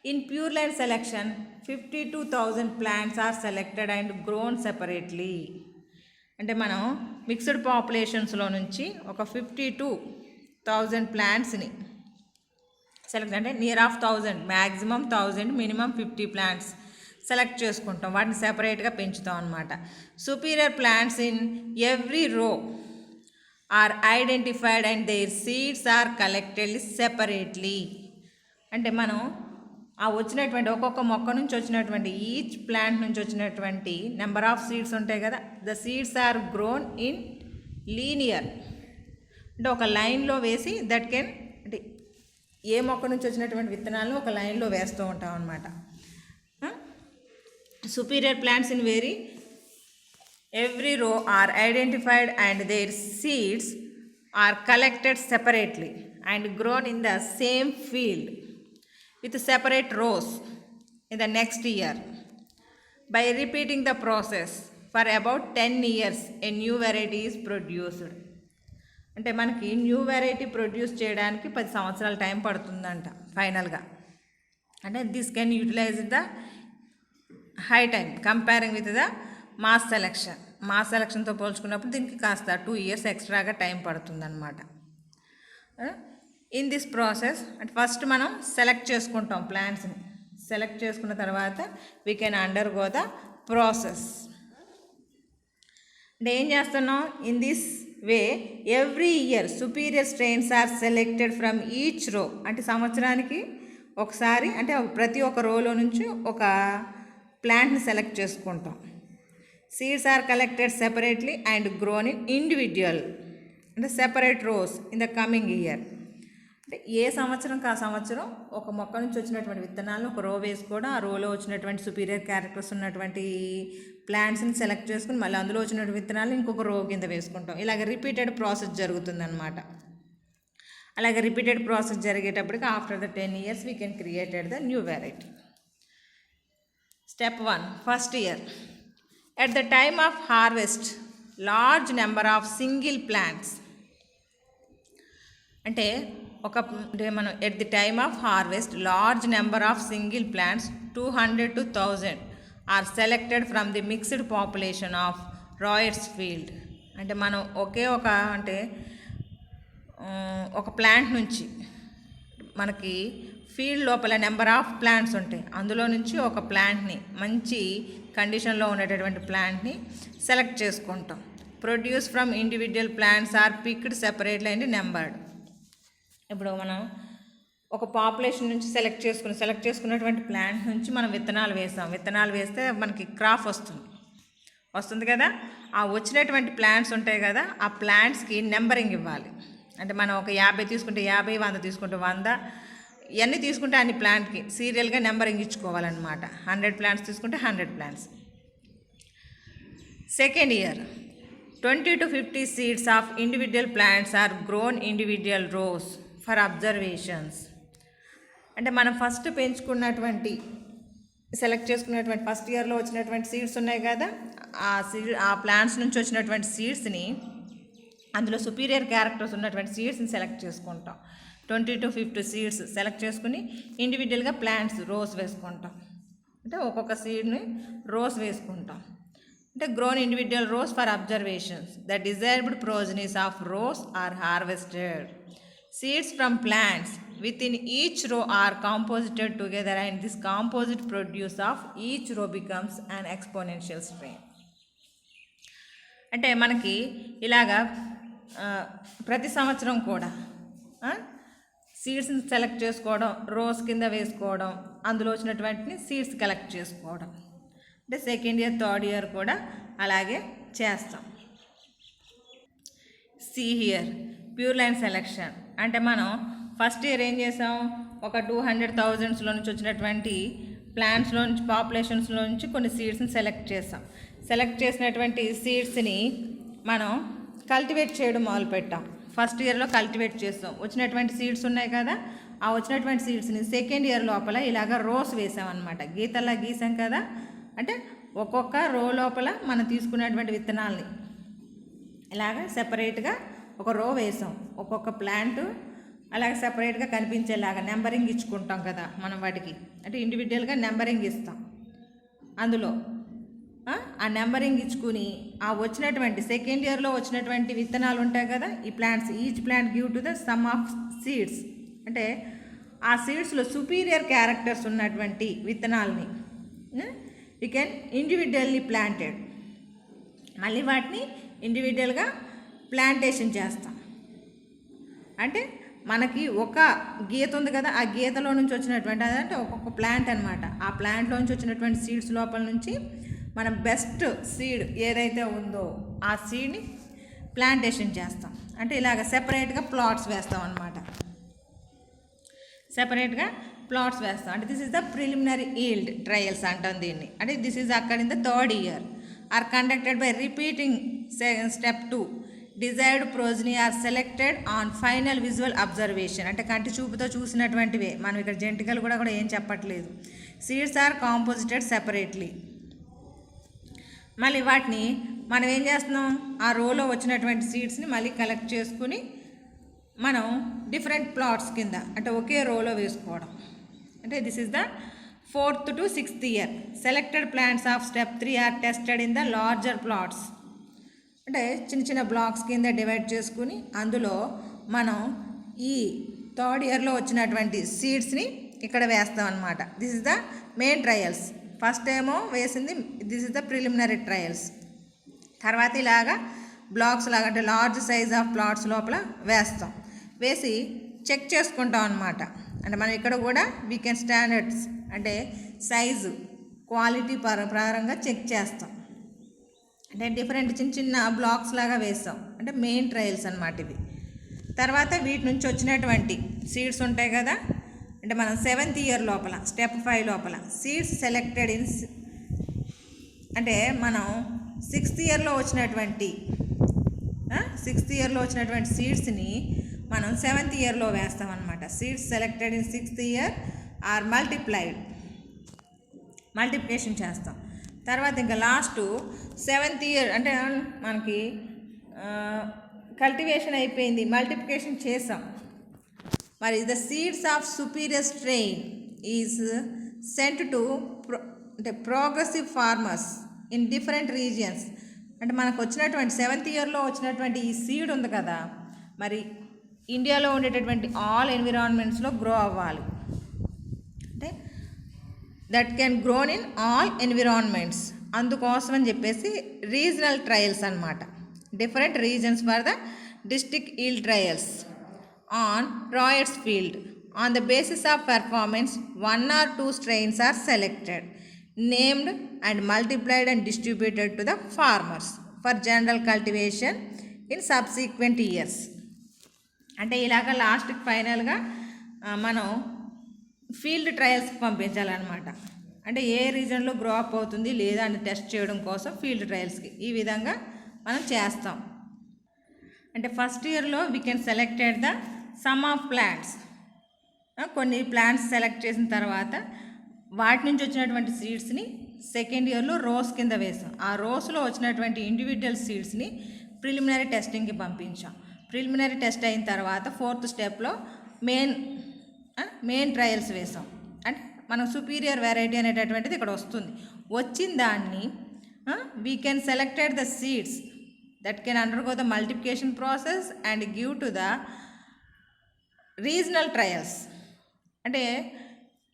In pure line selection, 52,000 plants are selected and grown separately. అంటే మనం మిక్స్డ్ పాపులేషన్స్లో నుంచి ఒక 52,000 ప్లాంట్స్ని సెలెక్ట్, అంటే near of 1000, maximum 1000, minimum 50 plants select చేసుకుంటాం. వాటిని సెపరేట్గా పెంచుతాం అనమాట. Superior plants in every row are identified and their seeds are collected separately. అంటే మనం ఆ వచ్చినటువంటి ఒక్కొక్క మొక్క నుంచి వచ్చినటువంటి ఈచ్ ప్లాంట్ నుంచి వచ్చినటువంటి నెంబర్ ఆఫ్ సీడ్స్ ఉంటాయి కదా, the seeds are grown in linear, అంటే ఒక లైన్లో వేసి దట్ కెన్, అంటే ఏ మొక్క నుంచి వచ్చినటువంటి విత్తనాలను ఒక లైన్లో వేస్తూ ఉంటాం అన్నమాట. Superior plants in every row are identified and their seeds are collected separately and grown in the same field with separate rows in the next year. By repeating the process for about 10 years, a new variety is produced. అంటే మనకి new variety produce చేయడానికి 10 సంవత్సరాల time పడుతుందంట ఫైనల్గా. అంటే this can utilize the high time comparing with the mass selection. Mass సెలెక్షన్తో పోల్చుకున్నప్పుడు దీనికి కాస్త 2 years ఎక్స్ట్రాగా టైం పడుతుందన్నమాట. ఇన్ దిస్ ప్రాసెస్ అంటే ఫస్ట్ మనం సెలెక్ట్ చేసుకుంటాం ప్లాంట్స్ని. సెలెక్ట్ చేసుకున్న తర్వాత we can undergo the process. అంటే ఏం చేస్తున్నాం, in this way every year superior strains are selected from each row. అంటే సంవత్సరానికి ఒకసారి, అంటే ప్రతి ఒక్క రోలో నుంచి ఒక ప్లాంట్ని సెలెక్ట్ చేసుకుంటాం. Seeds are collected separately and grown in individual, అంటే separate rows in the coming year. అంటే ఏ సంవత్సరం ఆ సంవత్సరం ఒక మొక్క నుంచి వచ్చినటువంటి విత్తనాలను ఒక రో వేసుకోవడం, ఆ రోలో వచ్చినటువంటి సుపీరియర్ క్యారెక్టర్స్ ఉన్నటువంటి ప్లాంట్స్ని సెలెక్ట్ చేసుకుని మళ్ళీ అందులో వచ్చినటువంటి విత్తనాలను ఇంకొక రో కింద వేసుకుంటాం. ఇలాగ రిపీటెడ్ ప్రాసెస్ జరుగుతుందన్నమాట. అలాగే రిపీటెడ్ ప్రాసెస్ జరిగేటప్పటికి after the 10 years we can created the new variety. Step 1, first year. At the time of harvest large number of single plants, అంటే మనం at the time of harvest large number of single plants 200 to 1000 are selected from the mixed population of growers field. అంటే మనం ఒక plant నుంచి మనకి field లోపల number of plants ఉంటాయి, అందులో నుంచి ఒక ప్లాంట్ని మంచి కండిషన్లో ఉండేటటువంటి ప్లాంట్ని సెలెక్ట్ చేసుకుంటాం. Produce from individual plants are picked separately and numbered. ఇప్పుడు మనం ఒక పాపులేషన్ నుంచి సెలెక్ట్ చేసుకున్నటువంటి ప్లాంట్ నుంచి మనం విత్తనాలు వేస్తాం. విత్తనాలు వేస్తే మనకి క్రాప్ వస్తుంది కదా. ఆ వచ్చినటువంటి ప్లాంట్స్ ఉంటాయి కదా, ఆ ప్లాంట్స్కి నెంబరింగ్ ఇవ్వాలి. అంటే మనం ఒక 50 తీసుకుంటే 50, 100 తీసుకుంటే 100, ఇవన్నీ తీసుకుంటే అన్ని ప్లాంట్కి సీరియల్గా నెంబరింగ్ ఇచ్చుకోవాలన్నమాట. 100 ప్లాంట్స్ తీసుకుంటే 100 plants. Second year 20 to 50 seeds of individual plants are grown individual rows for observations. అంటే మనం ఫస్ట్ సెలెక్ట్ చేసుకున్నటువంటి ఫస్ట్ ఇయర్లో వచ్చినటువంటి సీడ్స్ ఉన్నాయి కదా, ఆ ప్లాంట్స్ నుంచి వచ్చినటువంటి సీడ్స్ని, అందులో సుపీరియర్ క్యారెక్టర్స్ ఉన్నటువంటి సీడ్స్ని సెలెక్ట్ చేసుకుంటాం. 20 to 50 సీడ్స్ సెలెక్ట్ చేసుకుని ఇండివిజువల్గా ప్లాంట్స్ రోస్ వేసుకుంటాం. అంటే ఒక్కొక్క సీడ్ని రోస్ వేసుకుంటాం. అంటే grown individual rows for observations. The desired progenies of rows are harvested. Seeds from plants within each row are composited together and this composite produce of each row becomes an exponential strain. అంటే మనకి ఇలాగా ప్రతి సంవత్సరం కూడా సీడ్స్ని select చేసుకోవడం, rose కింద వేసుకోవడం, అందులో వచ్చినటువంటి సీడ్స్ కలెక్ట్ చేసుకోవడం. అంటే సెకండ్ ఇయర్ థర్డ్ ఇయర్ కూడా అలాగే చేస్తాం. See here pure line selection. అంటే మనం ఫస్ట్ ఇయర్ ఏం చేసాం, ఒక 200,000లో నుంచి వచ్చినటువంటి ప్లాంట్స్లోంచి పాపులేషన్స్లోంచి కొన్ని సీడ్స్ని సెలెక్ట్ చేస్తాం. సెలెక్ట్ చేసినటువంటి సీడ్స్ని మనం కల్టివేట్ చేయడం మొదలుపెట్టాం. ఫస్ట్ ఇయర్లో కల్టివేట్ చేస్తాం. వచ్చినటువంటి సీడ్స్ ఉన్నాయి కదా, ఆ వచ్చినటువంటి సీడ్స్ని సెకండ్ ఇయర్ లోపల ఇలాగ రోస్ వేసామన్నమాట. గీతల్లా గీసాం కదా, అంటే ఒక్కొక్క రో లోపల మనం తీసుకున్నటువంటి విత్తనాలని ఇలాగ సెపరేట్గా ఒక రో వేసాం. ఒక్కొక్క ప్లాంట్ అలాగే సెపరేట్గా కనిపించేలాగా నెంబరింగ్ ఇచ్చుకుంటాం కదా మనం వాటికి, అంటే ఇండివిజువల్గా నెంబరింగ్ ఇస్తాం. అందులో ఆ నెంబరింగ్ ఇచ్చుకుని ఆ వచ్చినటువంటి సెకండ్ ఇయర్లో వచ్చినటువంటి విత్తనాలు ఉంటాయి కదా, ఈ plants each plant give to the sum of seeds, అంటే ఆ సీడ్స్లో సుపీరియర్ క్యారెక్టర్స్ ఉన్నటువంటి విత్తనాలని యూ కెన్ ఇండివిజువల్లీ ప్లాంటెడ్, మళ్ళీ వాటిని ఇండివిజువల్గా ప్లాంటేషన్ చేస్తాం. అంటే మనకి ఒక గీత ఉంది కదా, ఆ గీతలో నుంచి వచ్చినటువంటి అదంటే ఒక్కొక్క ప్లాంట్ అనమాట. ఆ ప్లాంట్లో నుంచి వచ్చినటువంటి సీడ్స్ లోపల నుంచి మనం బెస్ట్ సీడ్ ఏదైతే ఉందో ఆ సీడ్ని ప్లాంటేషన్ చేస్తాం. అంటే ఇలాగ సెపరేట్గా ప్లాట్స్ వేస్తాం అనమాట. సెపరేట్గా ప్లాట్స్ వేస్తాం. అంటే this is the preliminary yield trials అంటాం దీన్ని. అంటే దిస్ ఈజ్ అక్కడ in the third year are conducted by repeating step 2. Desired progeny are selected on final visual observation, అంటే కంటి చూపుతో చూసినటువంటివే. మనం ఇక్కడ జెంటికలు కూడా ఏం చెప్పట్లేదు. Seeds are composited separately. మళ్ళీ వాటిని మనం ఏం చేస్తున్నాం, ఆ రోలో వచ్చినటువంటి సీడ్స్ని మళ్ళీ కలెక్ట్ చేసుకుని మనం డిఫరెంట్ ప్లాట్స్ కింద అంటే ఒకే రోలో వేసుకోవడం. అంటే this is the 4th to 6th year. Selected plants of step 3 are tested in the larger plots, అంటే చిన్న చిన్న బ్లాక్స్ కింద డివైడ్ చేసుకుని అందులో మనం ఈ థర్డ్ ఇయర్లో వచ్చినటువంటి సీడ్స్ని ఇక్కడ వేస్తాం అనమాట. This is the main trials. First ఏమో వేసింది this is the preliminary trials. తర్వాత ఇలాగా బ్లాక్స్ లాగా అంటే లార్జ్ సైజ్ ఆఫ్ ప్లాట్స్ లోపల వేస్తాం. వేసి చెక్ చేసుకుంటాం అనమాట. అంటే మనం ఇక్కడ కూడా వీ కెన్ స్టాండర్డ్స్ అంటే సైజు క్వాలిటీ ప్రకారంగా చెక్ చేస్తాం. అంటే డిఫరెంట్ చిన్న చిన్న బ్లాక్స్ లాగా వేస్తాం. అంటే మెయిన్ ట్రయల్స్ అనమాట ఇవి. తర్వాత వీటి నుంచి వచ్చినటువంటి సీడ్స్ ఉంటాయి కదా, అంటే మనం 7th ఇయర్ లోపల స్టెప్ 5 లోపల సీడ్స్ సెలెక్టెడ్ ఇన్, అంటే మనం 6th ఇయర్లో వచ్చినటువంటి సీడ్స్ని మనం 7th ఇయర్లో వేస్తాం అనమాట. Seeds selected in 6th year are multiplication చేస్తాం. తర్వాత ఇంకా లాస్ట్ 7th ఇయర్ అంటే మనకి కల్టివేషన్ అయిపోయింది, మల్టిప్లికేషన్ చేసాం. మరి the seeds of superior strain is sent to అంటే progressive farmers in different regions. అంటే మనకు వచ్చినటువంటి 7th ఇయర్లో వచ్చినటువంటి ఈ సీడ్ ఉంది కదా, మరి ఇండియాలో ఉండేటటువంటి ఆల్ ఎన్విరాన్మెంట్స్లో గ్రో అవ్వాలి. అంటే that can grown in all environments. అందుకోసం అని చెప్పేసి రీజనల్ ట్రయల్స్ అనమాట. Different reasons for the district yield trials on Royals field. On the basis of performance, 1 or 2 strains are selected, named and multiplied and distributed to the farmers for general cultivation in subsequent years. అంటే ఇలాగ లాస్ట్కి ఫైనల్గా మనం field ట్రయల్స్కి పంపించాలన్నమాట. అంటే ఏ రీజన్లో grow up అవుతుంది లేదా అని test చేయడం కోసం ఫీల్డ్ ట్రయల్స్కి ఈ విధంగా మనం చేస్తాం. అంటే ఫస్ట్ ఇయర్లో we can selected the sum of plants. కొన్ని ప్లాంట్స్ సెలెక్ట్ చేసిన తర్వాత వాటి నుంచి వచ్చినటువంటి సీడ్స్ని సెకండ్ ఇయర్లో రోస్ కింద వేసాం. ఆ రోస్లో వచ్చినటువంటి ఇండివిజువల్ సీడ్స్ని ప్రిలిమినరీ టెస్టింగ్కి పంపించాం. ప్రిలిమినరీ టెస్ట్ అయిన తర్వాత 4th స్టెప్లో మెయిన్ ట్రయల్స్ వేసాం. అంటే మనం సుపీరియర్ వెరైటీ అనేటటువంటిది ఇక్కడ వస్తుంది. వచ్చిన దాన్ని we can selected the seeds that can undergo the multiplication process and give to the regional trials. అంటే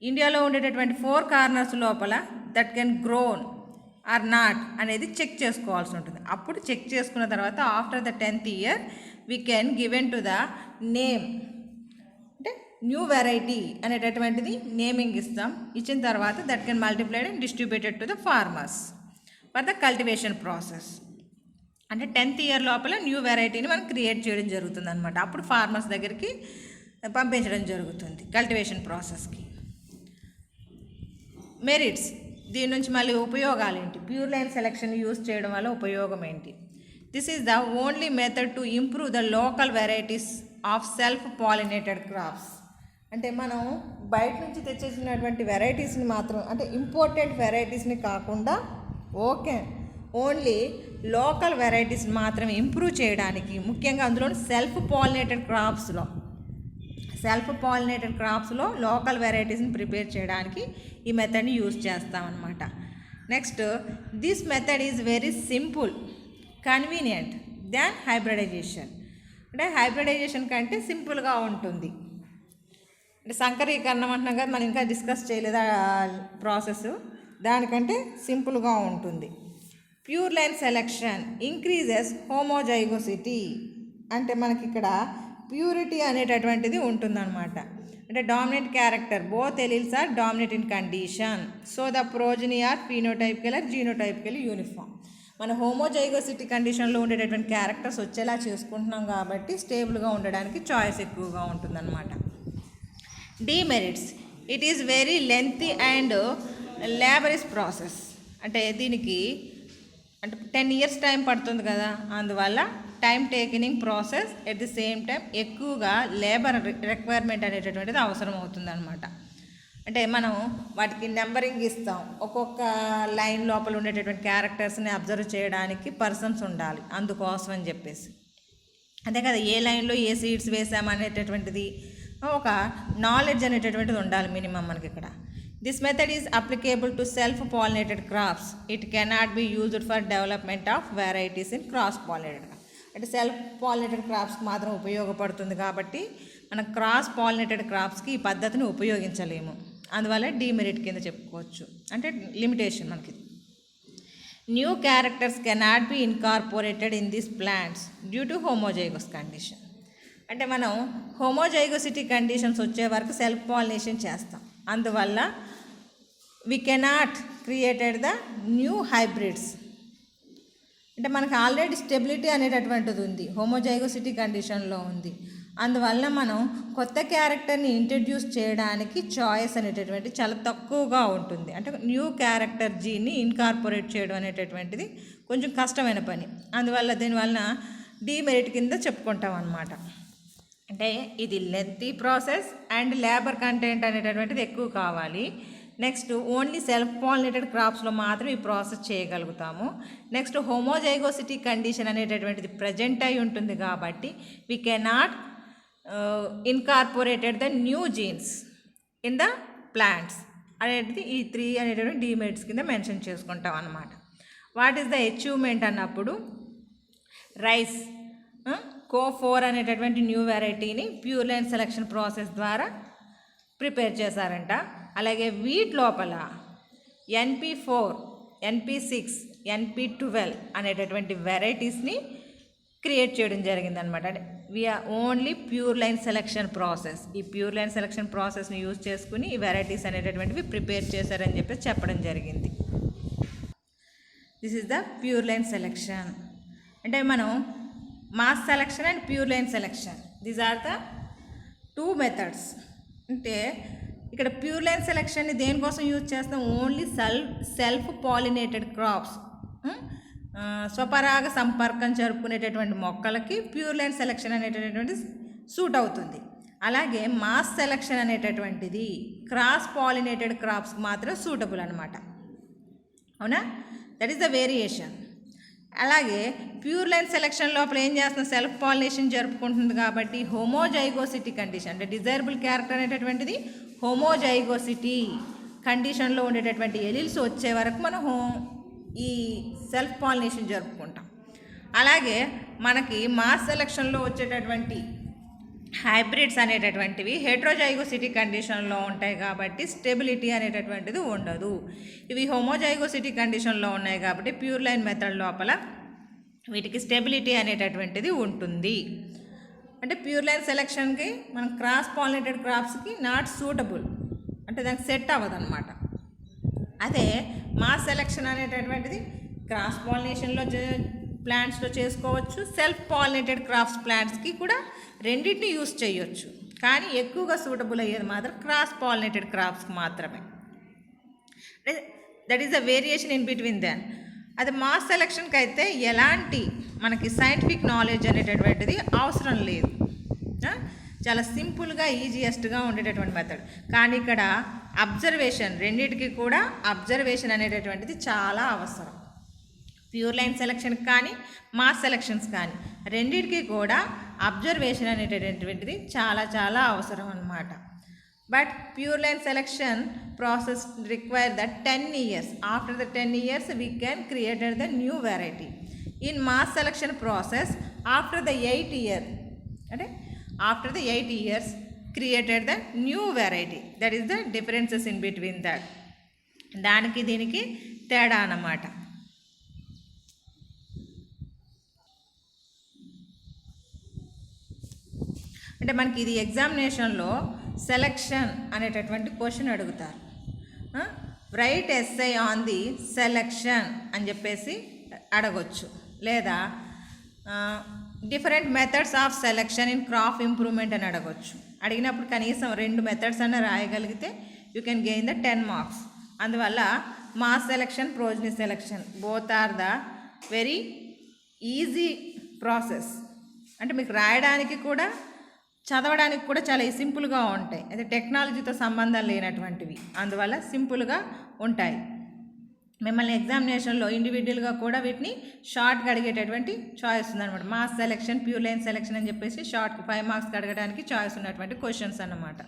ఇండియాలో ఉండేటటువంటి 4 కార్నర్స్ లోపల that can grown or not అనేది చెక్ చేసుకోవాల్సి ఉంటుంది. అప్పుడు చెక్ చేసుకున్న తర్వాత after the 10th year we can given to the name, అంటే న్యూ వెరైటీ అనేటటువంటిది నేమింగ్ ఇస్తాం. ఇచ్చిన తర్వాత that can multiplied and distributed to the farmers for the cultivation process. అంటే 10th ఇయర్ లోపల న్యూ వెరైటీని మనం క్రియేట్ చేయడం జరుగుతుంది అనమాట. అప్పుడు ఫార్మర్స్ దగ్గరికి పంపించడం జరుగుతుంది కల్టివేషన్ ప్రాసెస్కి. మెరిట్స్, దీని నుంచి మళ్ళీ ఉపయోగాలు ఏంటి, ప్యూర్ లైన్ సెలెక్షన్ యూజ్ చేయడం వల్ల ఉపయోగం ఏంటి. This is the only method to improve the local varieties of self pollinated crops. అంటే మనం బయట నుంచి తెచ్చేసినటువంటి వెరైటీస్ని మాత్రం, అంటే ఇంపోర్టెడ్ వెరైటీస్ని కాకుండా ఓన్లీ లోకల్ వెరైటీస్ని మాత్రం ఇంప్రూవ్ చేయడానికి, ముఖ్యంగా అందులో సెల్ఫ్ పాలినేటెడ్ క్రాప్స్లో లోకల్ వెరైటీస్ని ప్రిపేర్ చేయడానికి ఈ మెథడ్ని యూజ్ చేస్తామన్నమాట. Next, this method is very simple, convenient than hybridization. అంటే హైబ్రిడైజేషన్ కంటే సింపుల్గా ఉంటుంది. అంటే సంకరీకరణం అంటున్నాం కదా, మనం ఇంకా డిస్కస్ చేయలేదు ప్రాసెస్, దానికంటే సింపుల్గా ఉంటుంది. Pure line selection increases homozygosity. అంటే మనకి ఇక్కడ ప్యూరిటీ అనేటటువంటిది ఉంటుందన్నమాట. అంటే dominant character, both alleles are dominant in condition, so the progeny are phenotypical or genotypical uniform. మన హోమోజైగోసిటీ కండిషన్లో ఉండేటటువంటి క్యారెక్టర్స్ వచ్చేలా చేసుకుంటున్నాం కాబట్టి స్టేబుల్గా ఉండడానికి చాయిస్ ఎక్కువగా ఉంటుందన్నమాట. Demerits, it is very lengthy and laborious process. అంటే దీనికి 10 years టైం పడుతుంది కదా, అందువల్ల time taking process, at the same time ఎక్కువగా లేబర్ రిక్వైర్మెంట్ అనేటటువంటిది అవసరం అవుతుంది అనమాట. అంటే మనం వాటికి నెంబరింగ్ ఇస్తాం, ఒక్కొక్క లైన్ లోపల ఉండేటటువంటి క్యారెక్టర్స్ని అబ్జర్వ్ చేయడానికి పర్సన్స్ ఉండాలి, అందుకోసం అని చెప్పేసి. అంతే కదా, ఏ లైన్లో ఏ సీడ్స్ వేసామనేటటువంటిది ఒక నాలెడ్జ్ అనేటటువంటిది ఉండాలి మినిమం మనకి ఇక్కడ. This method is applicable to self pollinated crops. It cannot be used for development of varieties in cross pollinated. అంటే సెల్ఫ్ పాలినేటెడ్ క్రాప్స్కి మాత్రం ఉపయోగపడుతుంది కాబట్టి మనం క్రాస్ పాలినేటెడ్ క్రాప్స్కి ఈ పద్ధతిని ఉపయోగించలేము, అందువల్ల డీమెరిట్ కింద చెప్పుకోవచ్చు, అంటే లిమిటేషన్ మనకి. New characters cannot be incorporated in these plants due to homozygous condition. అంటే మనం హోమోజైగోసిటీ కండిషన్స్ వచ్చే వరకు సెల్ఫ్ పాలినేషన్ చేస్తాం, అందువల్ల we cannot created the new hybrids. అంటే మనకు ఆల్రెడీ స్టెబిలిటీ అనేటటువంటిది ఉంది, హోమోజైగోసిటీ కండిషన్లో ఉంది, అందువల్ల మనం కొత్త క్యారెక్టర్ని ఇంట్రడ్యూస్ చేయడానికి చాయిస్ అనేటటువంటి చాలా తక్కువగా ఉంటుంది. అంటే న్యూ క్యారెక్టర్ జీన్ని ఇన్కార్పొరేట్ చేయడం అనేటటువంటిది కొంచెం కష్టమైన పని, అందువల్ల దీనివలన డీమెరిట్ కింద చెప్పుకుంటాం అన్నమాట. అంటే ఇది lengthy process and labour content అనేటటువంటిది ఎక్కువ కావాలి. నెక్స్ట్, ఓన్లీ సెల్ఫ్ పాలినేటెడ్ క్రాప్స్లో మాత్రం ఈ ప్రాసెస్ చేయగలుగుతాము. నెక్స్ట్, హోమోజైగోసిటీ కండిషన్ అనేటటువంటిది ప్రజెంట్ అయి ఉంటుంది కాబట్టి we cannot incorporated the new genes in the plants అనేది ఈ 3 అనేటటువంటి డీమెరిట్స్ కింద మెన్షన్ చేసుకుంటాం అన్నమాట. వాట్ ఈస్ ద అచీవ్మెంట్ అన్నప్పుడు, రైస్ CO4 అనేటటువంటి న్యూ వెరైటీని ప్యూర్ లైన్ సెలెక్షన్ ప్రాసెస్ ద్వారా ప్రిపేర్ చేశారంట. అలాగే వీట్ లోపల NP4, NP6, NP12 అనేటటువంటి వెరైటీస్ని క్రియేట్ చేయడం జరిగిందనమాట. అంటే we are only pure line selection process, ఈ ప్యూర్ లైన్ సెలెక్షన్ ప్రాసెస్ని యూజ్ చేసుకుని ఈ వెరైటీస్ అనేటటువంటివి ప్రిపేర్ చేశారని చెప్పి చెప్పడం జరిగింది. This is the pure line selection. అంటే మనం mass selection and pure line selection, these are the 2 methods. అంటే ఇక్కడ ప్యూర్ లైన్ సెలెక్షన్ని దేనికోసం యూజ్ చేస్తాం, ఓన్లీ సెల్ఫ్ పాలినేటెడ్ క్రాప్స్, స్వపరాగ సంపర్కం జరుపుకునేటటువంటి మొక్కలకి ప్యూర్ లైన్ సెలెక్షన్ అనేటటువంటిది సూట్ అవుతుంది. అలాగే మాస్ సెలెక్షన్ అనేటటువంటిది క్రాస్ పాలినేటెడ్ క్రాప్స్కి మాత్రం సూటబుల్ అనమాట. అవునా, దట్ ఈస్ ద వేరియేషన్. అలాగే ప్యూర్ లైన్ సెలెక్షన్ లోపల ఏం చేస్తున్నాం, సెల్ఫ్ పాలినేషన్ జరుపుకుంటుంది కాబట్టి హోమోజైగోసిటీ కండిషన్, అంటే డిజైరబుల్ క్యారెక్టర్ అనేటటువంటిది హోమోజైగోసిటీ కండిషన్లో ఉండేటటువంటి ఎలిల్స్ వచ్చే వరకు మనం ఈ సెల్ఫ్ పాలినేషన్ జరుపుకుంటాం. అలాగే మనకి మాస్ సెలెక్షన్లో వచ్చేటటువంటి హైబ్రిడ్స్ అనేటటువంటివి హెట్రోజైగోసిటీ కండిషన్లో ఉంటాయి కాబట్టి స్టెబిలిటీ అనేటటువంటిది ఉండదు. ఇవి హోమోజైగోసిటీ కండిషన్లో ఉన్నాయి కాబట్టి ప్యూర్ లైన్ మెథడ్ లోపల వీటికి స్టెబిలిటీ అనేటటువంటిది ఉంటుంది. అంటే ప్యూర్ లైన్ సెలెక్షన్కి మనం క్రాస్ పాలినేటెడ్ క్రాప్స్కి నాట్ సూటబుల్, అంటే దానికి సెట్ అవ్వదు అనమాట. అదే మాస్ సెలెక్షన్ అనేటటువంటిది క్రాస్ పాలినేషన్లో ప్లాంట్స్లో చేసుకోవచ్చు, సెల్ఫ్ పాలినేటెడ్ క్రాప్స్ ప్లాంట్స్కి కూడా రెండింటిని యూస్ చేయొచ్చు, కానీ ఎక్కువగా సూటబుల్ అయ్యేది మాత్రం క్రాస్ పాలినేటెడ్ క్రాప్స్కి మాత్రమే. That is the variation in between then. అది మాస్ సెలక్షన్కి అయితే ఎలాంటి మనకి సైంటిఫిక్ నాలెడ్జ్ అనేటటువంటిది అవసరం లేదు, చాలా సింపుల్గా ఈజియెస్ట్గా ఉండేటటువంటి మెథడ్. కానీ ఇక్కడ అబ్జర్వేషన్, రెండింటికి కూడా అబ్జర్వేషన్ అనేటటువంటిది చాలా అవసరం. ప్యూర్ లైన్ సెలక్షన్కి కానీ మాస్ సెలక్షన్స్ కానీ రెండింటికి కూడా అబ్జర్వేషన్ అనేటటువంటిది చాలా చాలా అవసరం అన్నమాట. But pure line selection process require the 10 years. After the 10 years we can create the new variety. In mass selection process, after the 8 year, అంటే after the 8 years created the new variety. That is the differences in between that. దానికి దీనికి తేడా అన్నమాట. అంటే మనకి ఇది ఎగ్జామినేషన్లో selection అనేటటువంటి క్వశ్చన్ అడుగుతారు. Write essay on the selection అని చెప్పేసి అడగొచ్చు, లేదా different methods of selection in crop improvement అని అడగొచ్చు. అడిగినప్పుడు కనీసం 2 మెథడ్స్ అన్న రాయగలిగితే you can gain the 10 marks. అందువల్ల mass selection, progeny selection both are the very easy process. అంటే మీకు రాయడానికి కూడా చదవడానికి కూడా చాలా సింపుల్గా ఉంటాయి. అయితే టెక్నాలజీతో సంబంధం లేనటువంటివి, అందువల్ల సింపుల్గా ఉంటాయి. మిమ్మల్ని ఎగ్జామినేషన్లో ఇండివిజువల్గా కూడా వీటిని షార్ట్గా అడిగేటటువంటి చాయిస్ ఉందన్నమాట. Mass selection, pure line selection అని చెప్పేసి షార్ట్కి 5 marks అడగడానికి చాయిస్ ఉన్నటువంటి క్వశ్చన్స్ అన్నమాట.